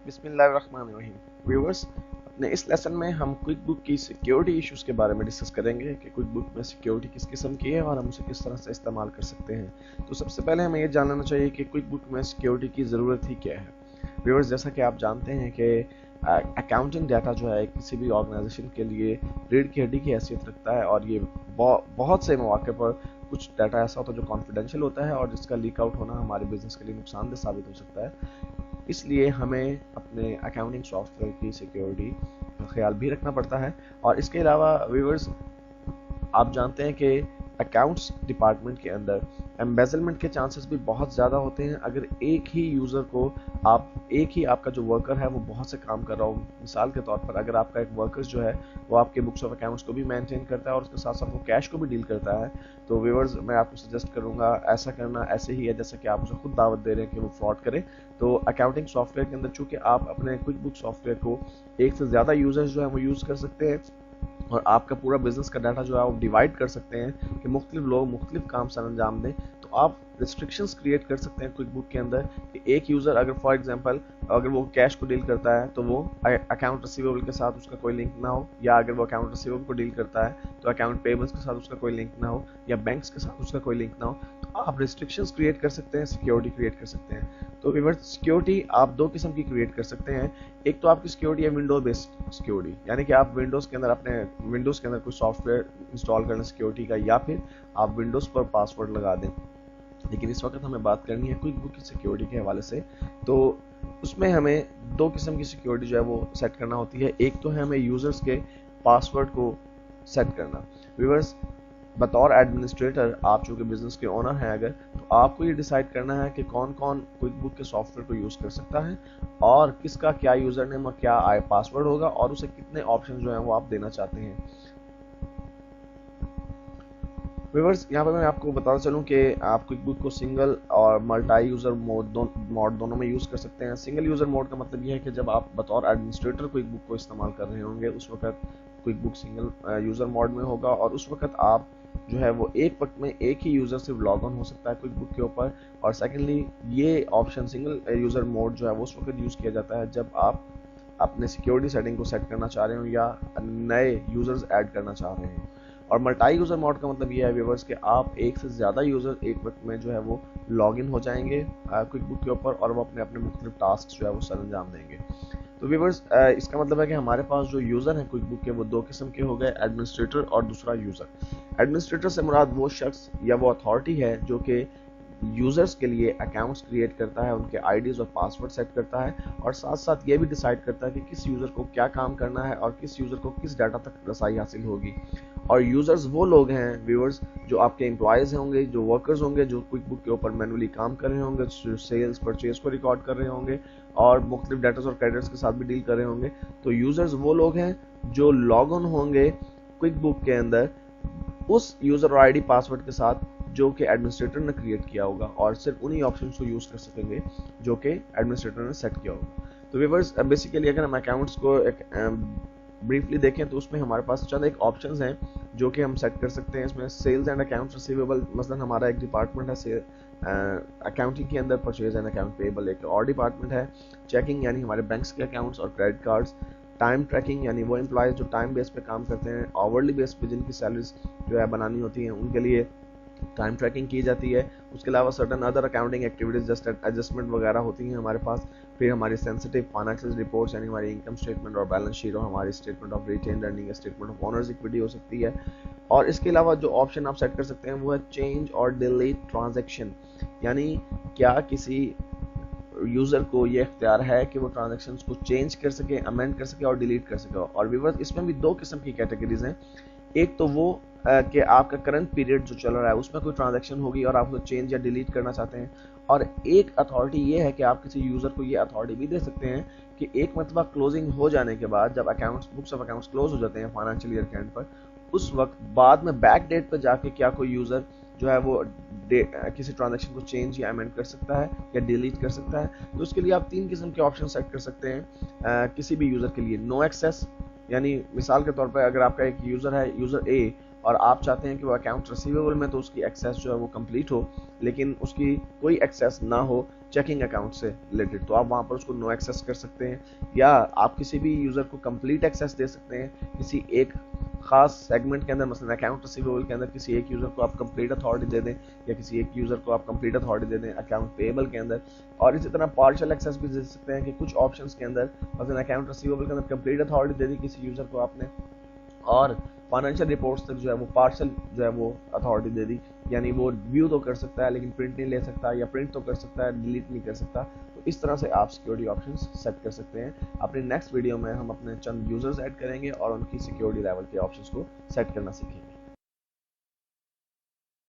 बिस्मिल्लाहिर्रहमानिर्रहीम। व्यूअर्स, अपने इस लेसन में हम क्विक बुक की सिक्योरिटी इश्यूज के बारे में डिस्कस करेंगे कि क्विक बुक में सिक्योरिटी किस किस्म की है और हम उसे किस तरह से इस्तेमाल कर सकते हैं। तो सबसे पहले हमें ये जान लेना चाहिए कि क्विक बुक में सिक्योरिटी की ज़रूरत ही क्या है। व्यूअर्स, जैसा कि आप जानते हैं कि अकाउंटिंग डाटा जो है किसी भी ऑर्गेनाइजेशन के लिए रीढ़ की हड्डी की हैसियत रखता है, और ये बहुत से मौके पर कुछ डाटा ऐसा होता है जो कॉन्फिडेंशियल होता है और जिसका लीक आउट होना हमारे बिजनेस के लिए नुकसानदेह साबित हो सकता है। इसलिए हमें अपने अकाउंटिंग सॉफ्टवेयर की सिक्योरिटी का ख्याल भी रखना पड़ता है। और इसके अलावा व्यूअर्स, आप जानते हैं कि अकाउंट्स डिपार्टमेंट के अंदर एम्बेजलमेंट के चांसेस भी बहुत ज़्यादा होते हैं। अगर एक ही आपका जो वर्कर है वो बहुत से काम कर रहा हो, मिसाल के तौर पर अगर आपका एक वर्कर जो है वो आपके बुक्स ऑफ अकाउंट्स को भी मेंटेन करता है और उसके साथ साथ वो कैश को भी डील करता है, तो व्यूअर्स मैं आपको सजेस्ट करूंगा ऐसा करना ऐसे ही है जैसे कि आप उसे खुद दावत दे रहे हैं कि वो फ्रॉड करे। तो अकाउंटिंग सॉफ्टवेयर के अंदर चूंकि आप अपने क्विक बुक सॉफ्टवेयर को एक से ज़्यादा यूजर्स जो है वो यूज़ कर सकते हैं और आपका पूरा बिजनेस का डाटा जो है वो डिवाइड कर सकते हैं कि मुख्तलिफ लोग मुख्तलिफ काम सर अंजाम दें, तो आप रिस्ट्रिक्शंस क्रिएट कर सकते हैं क्विक बुक के अंदर कि एक यूज़र अगर फॉर एग्जांपल अगर वो कैश को डील करता है तो वो अकाउंट रिसीवेबल के साथ उसका कोई लिंक ना हो, या अगर वो अकाउंट रिसीवेबल को डील करता है तो अकाउंट पेबल्स के साथ उसका कोई लिंक ना हो, या बैंक्स के साथ उसका कोई लिंक ना हो। तो आप रिस्ट्रिक्शंस क्रिएट कर सकते हैं, सिक्योरिटी क्रिएट कर सकते हैं। तो व्यूअर्स, सिक्योरिटी आप दो किस्म की क्रिएट कर सकते हैं। एक तो आपकी सिक्योरिटी है विंडो बेस्ड सिक्योरिटी, यानी कि आप विंडोज़ के अंदर कोई सॉफ्टवेयर इंस्टॉल करना सिक्योरिटी का, या फिर आप विंडोज़ पर पासवर्ड लगा दें। लेकिन इस वक्त हमें बात करनी है क्विक बुक की सिक्योरिटी के हवाले से। तो उसमें हमें दो किस्म की सिक्योरिटी जो है वो सेट करना होती है। एक तो है हमें यूज़र्स के पासवर्ड को सेट करना। व्यूअर्स, बतौर एडमिनिस्ट्रेटर आप चूँकि बिजनेस के ओनर हैं अगर, तो आपको ये डिसाइड करना है कि कौन कौन क्विक बुक के सॉफ्टवेयर को यूज़ कर सकता है और किसका क्या यूज़र नेम और क्या पासवर्ड होगा और उसे कितने ऑप्शन जो हैं वो आप देना चाहते हैं। व्यूअर्स, यहाँ पर मैं आपको बताना चलूँ कि आप क्विक बुक को सिंगल और मल्टी यूज़र मोड दोनों में यूज़ कर सकते हैं। सिंगल यूज़र मोड का मतलब ये है कि जब आप बतौर एडमिनिस्ट्रेटर क्विक बुक को इस्तेमाल कर रहे होंगे उस वक्त quick book single user mode में होगा, और उस वक्त आप जो है वो एक वक्त में एक ही यूज़र सिर्फ लॉग ऑन हो सकता है क्विक बुक के ऊपर। और सेकेंडली, ये ऑप्शन सिंगल यूज़र मोड जो है वो उस वक्त यूज़ किया जाता है जब आप अपने सिक्योरिटी सेटिंग को सेट करना चाह रहे हो या नए यूज़र्स ऐड करना चाह रहे हैं। और मल्टी यूज़र मोड का मतलब ये है व्यूअर्स कि आप एक से ज़्यादा यूज़र एक वक्त में जो है वो लॉग इन हो जाएंगे क्विक बुक के ऊपर और वो अपने अपने मुख्तलिफ टास्क जो है वो सर अंजाम देंगे। तो व्यूअर्स, इसका मतलब है कि हमारे पास जो यूज़र हैं क्विक बुक के वो दो किस्म के हो गए, एडमिनिस्ट्रेटर और दूसरा यूज़र। एडमिनिस्ट्रेटर से मुराद वो शख्स या वो अथॉरिटी है जो कि यूज़र्स के लिए अकाउंट्स क्रिएट करता है, उनके आईडीज़ और पासवर्ड सेट करता है और साथ साथ ये भी डिसाइड करता है कि किस यूज़र को क्या काम करना है और किस यूज़र को किस डाटा तक रसाई हासिल होगी। और यूज़र्स वो लोग हैं व्यूअर्स जो आपके एम्प्लॉयज़ होंगे, जो वर्कर्स होंगे, जो क्विक बुक के ऊपर मैनुअली काम कर रहे होंगे, जो सेल्स परचेज को रिकॉर्ड कर रहे होंगे और मुख्तलिफ डेटर्स और क्रेडिट्स के साथ भी डील कर रहे होंगे। तो यूज़र्स वो लोग हैं जो लॉग ऑन होंगे क्विक बुक के अंदर उस यूज़र और आईडी पासवर्ड के साथ जो कि एडमिनिस्ट्रेटर ने क्रिएट किया होगा, और सिर्फ उन्हीं ऑप्शंस को यूज़ कर सकेंगे जो कि एडमिनिस्ट्रेटर ने सेट किया होगा। तो व्यूअर्स, बेसिकली अगर हम अकाउंट्स को एक ब्रीफली देखें तो उसमें हमारे पास चंद एक ऑप्शंस हैं जो कि हम सेट कर सकते हैं। इसमें सेल्स एंड अकाउंट्स रिसीवेबल, मसलन हमारा एक डिपार्टमेंट है अकाउंटिंग के अंदर, परचेज एंड अकाउंट पेबल एक और डिपार्टमेंट है, चेकिंग यानी हमारे बैंक्स के अकाउंट्स और क्रेडिट कार्ड्स, टाइम ट्रैकिंग यानी वो एम्प्लॉयज़ जो टाइम बेस पे काम करते हैं, आवरली बेस पे जिनकी सैलरीज जो है बनानी होती हैं उनके लिए टाइम ट्रैकिंग की जाती है। उसके अलावा certain other accounting activities just adjustment वगैरह होती हैं हमारे पास। फिर हमारी सेंसिटिव फाइनेंशियल रिपोर्ट्स यानी हमारी इनकम स्टेटमेंट और बैलेंस शीट और हमारी statement of retained earning, statement of owners equity हो सकती है। और इसके अलावा जो ऑप्शन आप सेट कर सकते हैं वो है चेंज और डिलीट ट्रांजेक्शन, यानी क्या किसी यूज़र को ये इख्तियार है कि वो ट्रांजेक्शन्स को चेंज कर सके, अमेंड कर सके और डिलीट कर सके। और व्यूअर्स, इसमें भी दो किस्म की कैटेगरीज हैं। एक तो वो कि आपका करंट पीरियड जो चल रहा है उसमें कोई ट्रांजैक्शन होगी और आप उसको चेंज या डिलीट करना चाहते हैं, और एक अथॉरिटी ये है कि आप किसी यूज़र को ये अथॉरिटी भी दे सकते हैं कि एक मरतबा क्लोजिंग हो जाने के बाद जब accounts books of accounts close हो जाते हैं फाइनेंशियल ईयर के एंड पर, उस वक्त बाद में बैक डेट पर जाके क्या कोई यूज़र जो है वो किसी ट्रांजैक्शन को चेंज या अमेंड कर सकता है या डिलीट कर सकता है। तो उसके लिए आप तीन किस्म के ऑप्शन सेट कर सकते हैं किसी भी यूज़र के लिए। नो एक्सेस, यानी मिसाल के तौर पर अगर आपका एक यूज़र है, यूज़र ए, اور آپ چاہتے ہیں کہ وہ اکاؤنٹ ریسیویبل میں تو اس کی ایکسیس جو ہے وہ کمپلیٹ ہو لیکن اس کی کوئی ایکسیس نہ ہو چیکنگ اکاؤنٹ سے ریلیٹڈ، تو آپ وہاں پر اس کو نو ایکسیس کر سکتے ہیں، یا آپ کسی بھی یوزر کو کمپلیٹ ایکسیس دے سکتے ہیں کسی ایک خاص سیگمنٹ کے اندر، مثلا اکاؤنٹ ریسیویبل کے اندر کسی ایک یوزر کو آپ کمپلیٹ اتھارٹی دے دیں، یا کسی ایک یوزر کو آپ کمپلیٹ اتھارٹی دے دیں اکاؤنٹ پیبل کے اندر، اور اسی طرح پارشل ایکسیس بھی دے سکتے ہیں کہ کچھ آپشنس کے اندر مثلا اکاؤنٹ ریسیویبل کے اندر کمپلیٹ اتھارٹی دے دی کسی یوزر کو آپ نے، اور فائنینشیل رپورٹس تک جو ہے وہ پارشل جو ہے وہ اتھارٹی دے دی، یعنی وہ ویو تو کر سکتا ہے لیکن پرنٹ نہیں لے سکتا، یا پرنٹ تو کر سکتا ہے ڈیلیٹ نہیں کر سکتا. تو اس طرح سے آپ سیکیورٹی آپشنز سیٹ کر سکتے ہیں. اپنے نیکسٹ ویڈیو میں ہم اپنے چند یوزرز ایڈ کریں گے اور ان کی سیکیورٹی لیول کے آپشنز کو سیٹ کرنا سیکھیں گے.